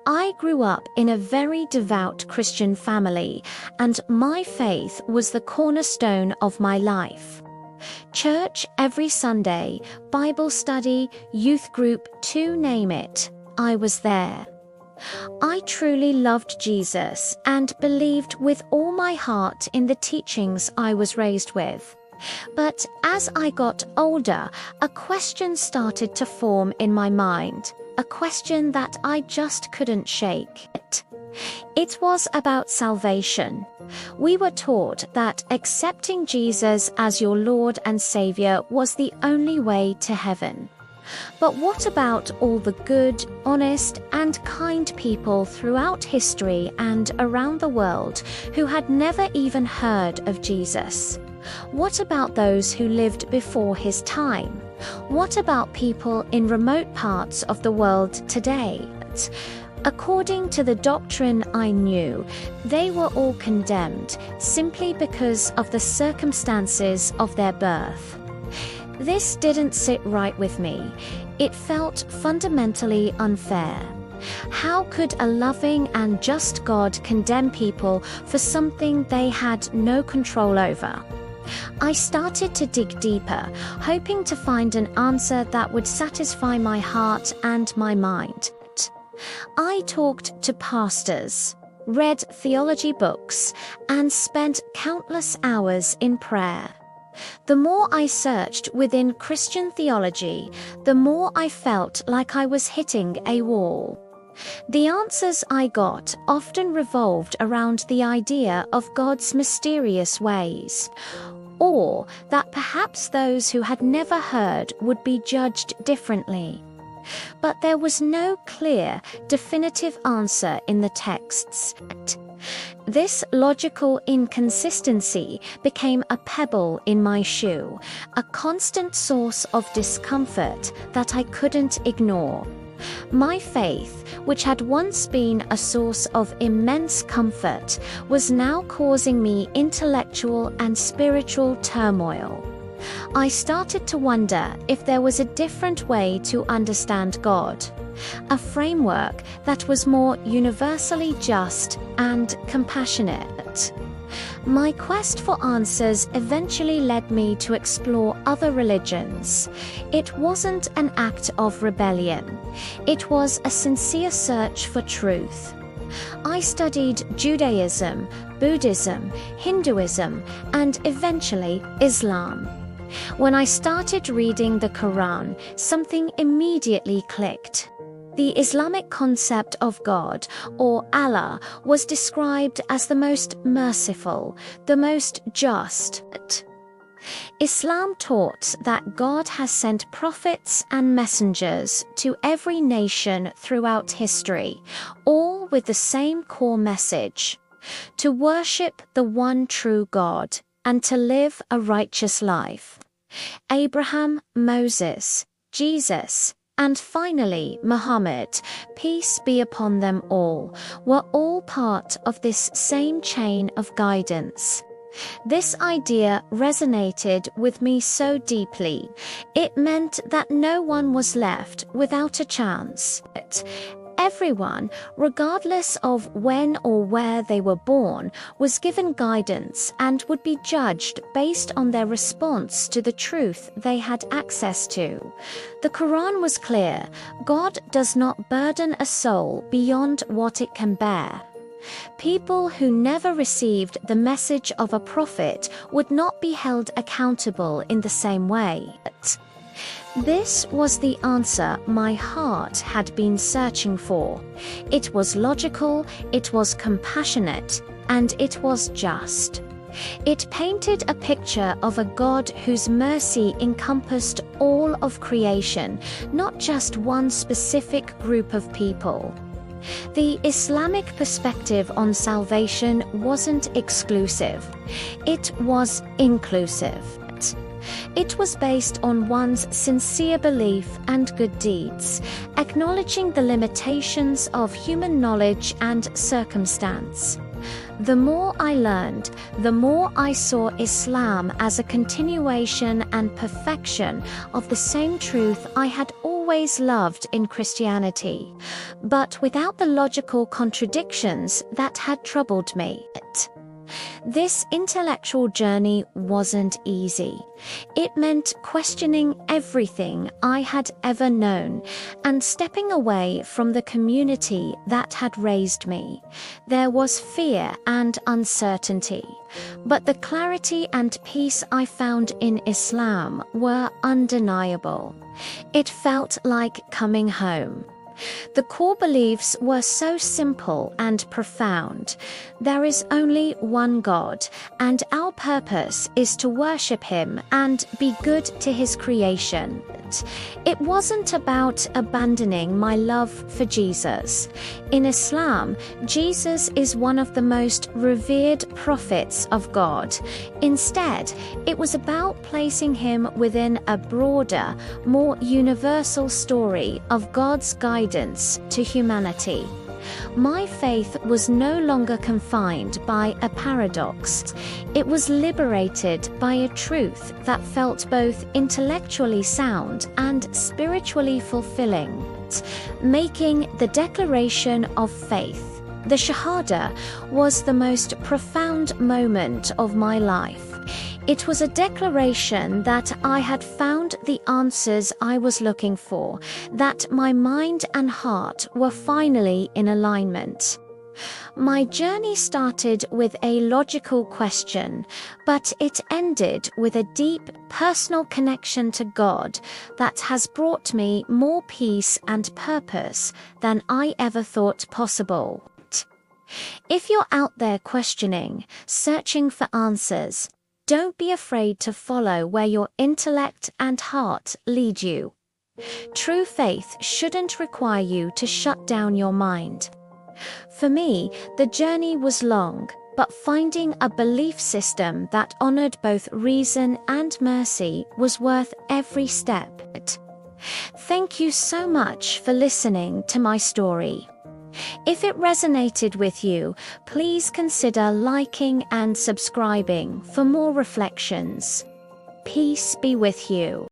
I grew up in a very devout Christian family, and my faith was the cornerstone of my life. Church every Sunday, Bible study, youth group, to name it, I was there. I truly loved Jesus and believed with all my heart in the teachings I was raised with. But as I got older, a question started to form in my mind, a question that I just couldn't shake. It was about salvation. We were taught that accepting Jesus as your Lord and Savior was the only way to heaven. But what about all the good, honest, and kind people throughout history and around the world who had never even heard of Jesus? What about those who lived before his time? What about people in remote parts of the world today? According to the doctrine I knew, they were all condemned simply because of the circumstances of their birth. This didn't sit right with me. It felt fundamentally unfair. How could a loving and just God condemn people for something they had no control over? I started to dig deeper, hoping to find an answer that would satisfy my heart and my mind. I talked to pastors, read theology books, and spent countless hours in prayer. The more I searched within Christian theology, the more I felt like I was hitting a wall. The answers I got often revolved around the idea of God's mysterious ways, or that perhaps those who had never heard would be judged differently. But there was no clear, definitive answer in the texts. This logical inconsistency became a pebble in my shoe, a constant source of discomfort that I couldn't ignore. My faith, which had once been a source of immense comfort, was now causing me intellectual and spiritual turmoil. I started to wonder if there was a different way to understand God, a framework that was more universally just and compassionate. My quest for answers eventually led me to explore other religions. It wasn't an act of rebellion. It was a sincere search for truth. I studied Judaism, Buddhism, Hinduism, and eventually Islam. When I started reading the Quran, something immediately clicked. The Islamic concept of God, or Allah, was described as the most merciful, the most just. Islam taught that God has sent prophets and messengers to every nation throughout history, all with the same core message: to worship the one true God and to live a righteous life. Abraham, Moses, Jesus, and finally Muhammad, peace be upon them all, were all part of this same chain of guidance. This idea resonated with me so deeply. It meant that no one was left without a chance. Everyone, regardless of when or where they were born, was given guidance and would be judged based on their response to the truth they had access to. The Quran was clear: God does not burden a soul beyond what it can bear. People who never received the message of a prophet would not be held accountable in the same way. This was the answer my heart had been searching for. It was logical, it was compassionate, and it was just. It painted a picture of a God whose mercy encompassed all of creation, not just one specific group of people. The Islamic perspective on salvation wasn't exclusive. It was inclusive. It was based on one's sincere belief and good deeds, acknowledging the limitations of human knowledge and circumstance. The more I learned, the more I saw Islam as a continuation and perfection of the same truth I had always always loved in Christianity, but without the logical contradictions that had troubled me. This intellectual journey wasn't easy. It meant questioning everything I had ever known and stepping away from the community that had raised me. There was fear and uncertainty, but the clarity and peace I found in Islam were undeniable. It felt like coming home. The core beliefs were so simple and profound. There is only one God, and our purpose is to worship Him and be good to His creation. It wasn't about abandoning my love for Jesus. In Islam, Jesus is one of the most revered prophets of God. Instead, it was about placing Him within a broader, more universal story of God's guidance to humanity. My faith was no longer confined by a paradox. It was liberated by a truth that felt both intellectually sound and spiritually fulfilling, making the declaration of faith. The Shahada was the most profound moment of my life. It was a declaration that I had found the answers I was looking for, that my mind and heart were finally in alignment. My journey started with a logical question, but it ended with a deep personal connection to God that has brought me more peace and purpose than I ever thought possible. If you're out there questioning, searching for answers, don't be afraid to follow where your intellect and heart lead you. True faith shouldn't require you to shut down your mind. For me, the journey was long, but finding a belief system that honored both reason and mercy was worth every step. Thank you so much for listening to my story. If it resonated with you, please consider liking and subscribing for more reflections. Peace be with you.